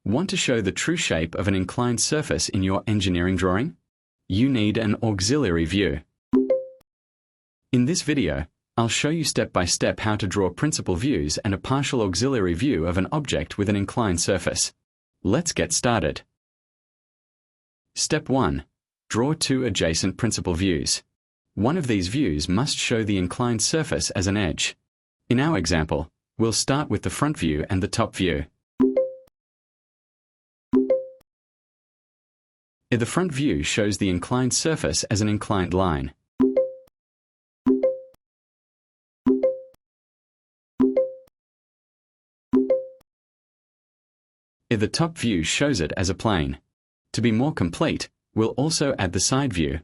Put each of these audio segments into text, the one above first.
Want to show the true shape of an inclined surface in your engineering drawing? You need an auxiliary view. In this video, I'll show you step by step how to draw principal views and a partial auxiliary view of an object with an inclined surface. Let's get started. Step 1. Draw two adjacent principal views. One of these views must show the inclined surface as an edge. In our example, we'll start with the front view and the top view. The front view shows the inclined surface as an inclined line. The top view shows it as a plane. To be more complete, we'll also add the side view.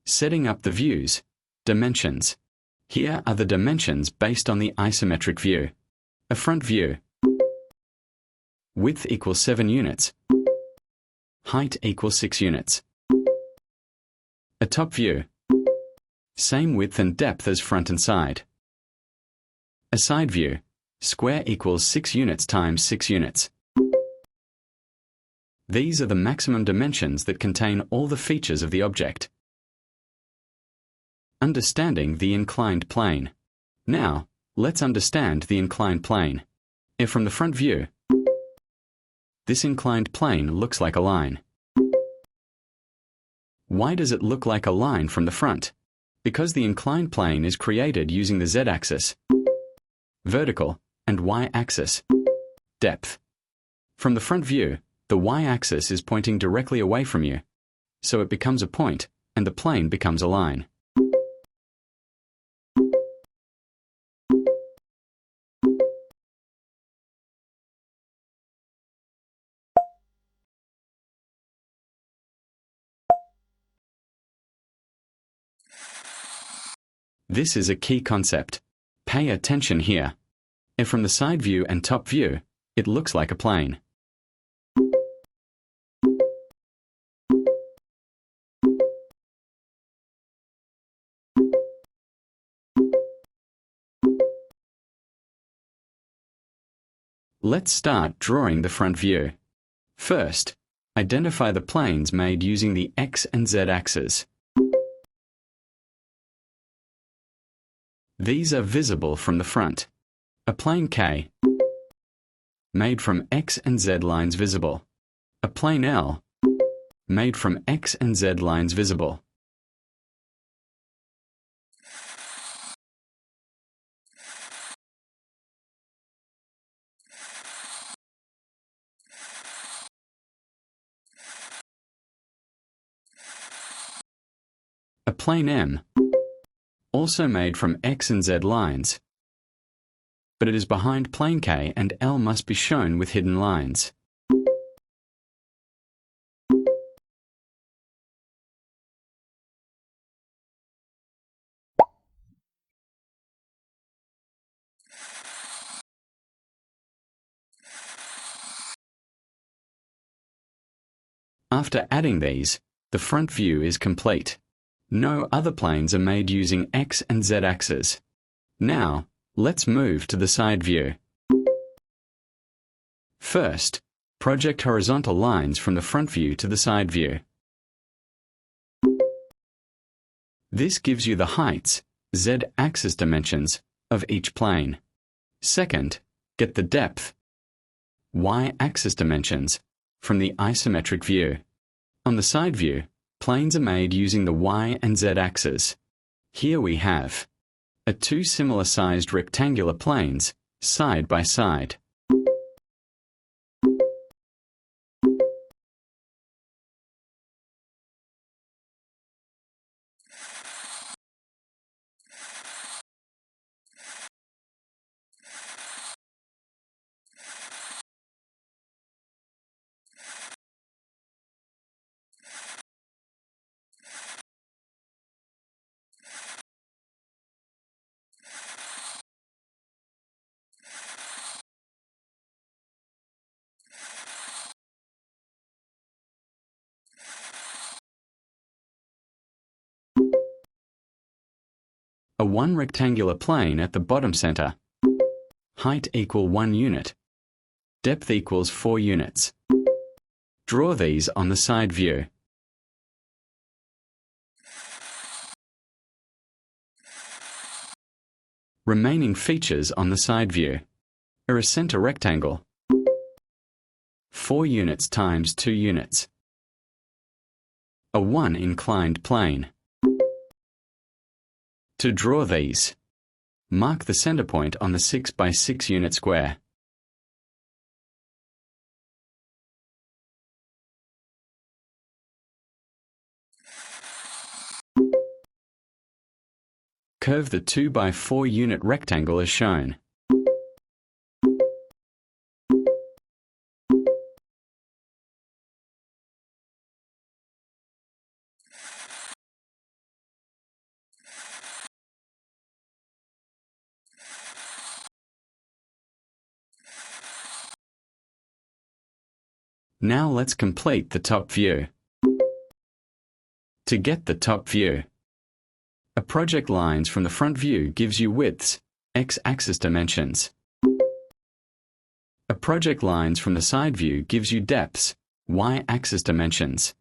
Setting up the views. Dimensions. Here are the dimensions based on the isometric view. A front view. Width equals 7 units. Height equals 6 units. A top view. Same width and depth as front and side. A side view. Square equals 6 units times 6 units. These are the maximum dimensions that contain all the features of the object. Understanding the inclined plane. Now, let's understand the inclined plane. From the front view, this inclined plane looks like a line. Why does it look like a line from the front? Because the inclined plane is created using the z-axis, vertical, and y-axis, depth. From the front view, the y-axis is pointing directly away from you, so it becomes a point, and the plane becomes a line. This is a key concept. Pay attention here. From the side view and top view, it looks like a plane. Let's start drawing the front view. First, identify the planes made using the x and z axes. These are visible from the front. A plane K, made from x and z lines visible. A plane L, made from x and z lines visible. A plane M, also made from x and z lines, but it is behind plane K and L must be shown with hidden lines. After adding these, the front view is complete. No other planes are made using x and z axes. Now, let's move to the side view. First, project horizontal lines from the front view to the side view. This gives you the heights, z-axis dimensions, of each plane. Second, get the depth, y-axis dimensions, from the isometric view. On the side view, planes are made using the y and z axes. Here we have two similar sized rectangular planes, side by side. A one rectangular plane at the bottom center. Height equal 1 unit. Depth equals 4 units. Draw these on the side view. Remaining features on the side view are a center rectangle, 4 units times 2 units, a 1 inclined plane. To draw these, mark the center point on the 6 by 6 unit square. Curve the 2 by 4 unit rectangle as shown. Now let's complete the top view. To get the top view, a project lines from the front view gives you widths, x-axis dimensions. A project lines from the side view gives you depths, y-axis dimensions.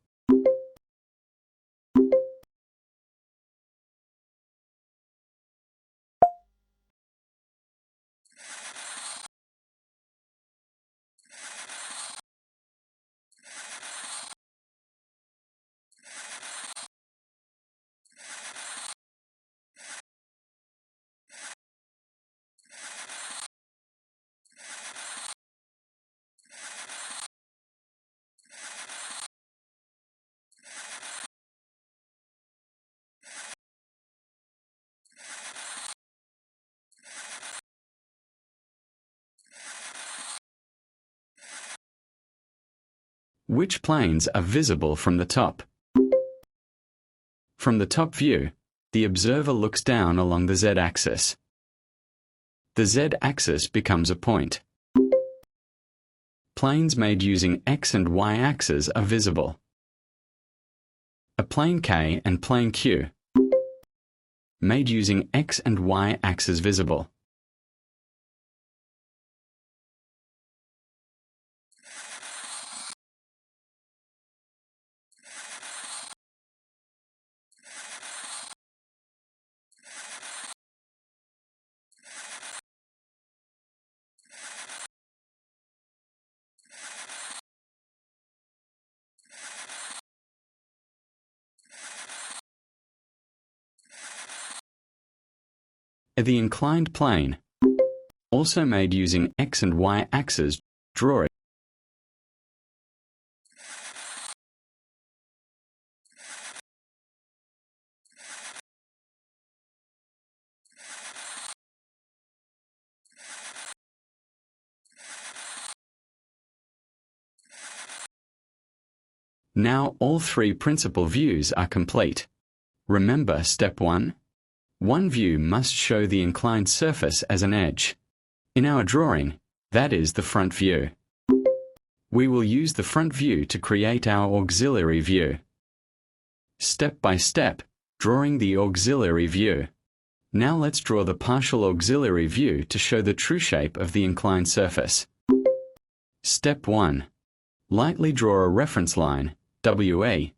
Which planes are visible from the top? From the top view, the observer looks down along the z-axis. The z-axis becomes a point. Planes made using x and y-axes are visible. A plane K and plane Q, made using x and y-axes visible. The inclined plane, also made using x and y-axes, draw it. Now all 3 principal views are complete. Remember step 1? One view must show the inclined surface as an edge. In our drawing, that is the front view. We will use the front view to create our auxiliary view. Step by step, drawing the auxiliary view. Now let's draw the partial auxiliary view to show the true shape of the inclined surface. Step 1. Lightly draw a reference line, WA,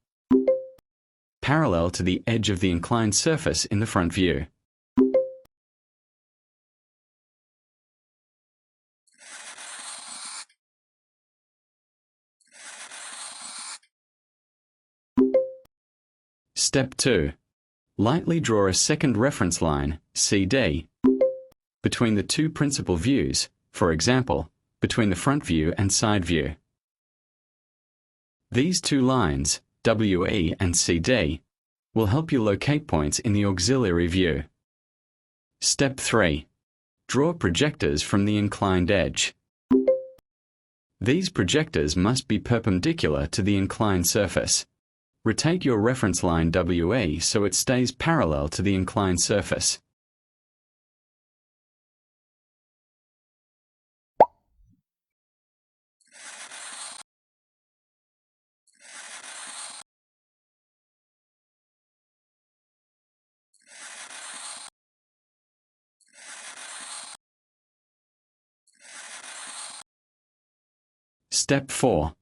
parallel to the edge of the inclined surface in the front view. Step 2. Lightly draw a second reference line, CD, between the 2 principal views, for example, between the front view and side view. These 2 lines, WE and CD, will help you locate points in the auxiliary view. Step 3. Draw projectors from the inclined edge. These projectors must be perpendicular to the inclined surface. Rotate your reference line WE so it stays parallel to the inclined surface. Step 4.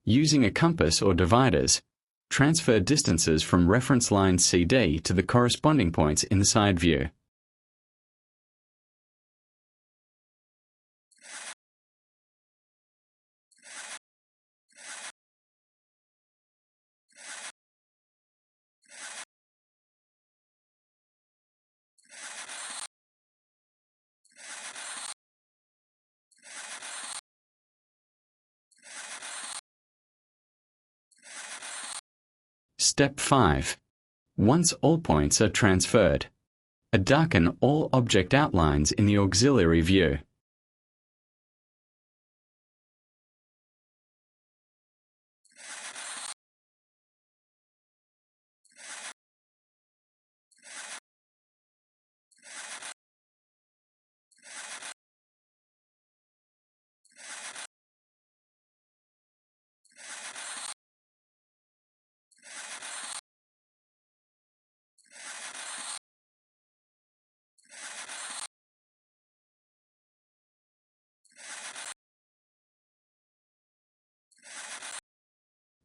Using a compass or dividers, transfer distances from reference line CD to the corresponding points in the side view. Step 5. Once all points are transferred, darken all object outlines in the auxiliary view.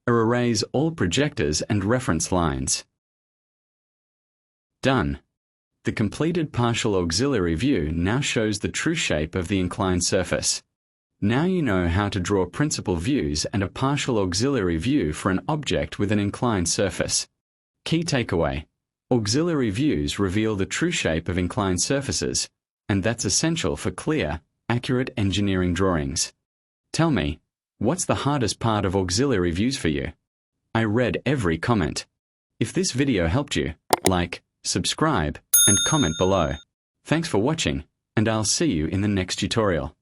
Erase all projectors and reference lines. Done. The completed partial auxiliary view now shows the true shape of the inclined surface. Now you know how to draw principal views and a partial auxiliary view for an object with an inclined surface. Key takeaway: auxiliary views reveal the true shape of inclined surfaces, and that's essential for clear, accurate engineering drawings. Tell me, what's the hardest part of auxiliary views for you? I read every comment. If this video helped you, like, subscribe, and comment below. Thanks for watching, and I'll see you in the next tutorial.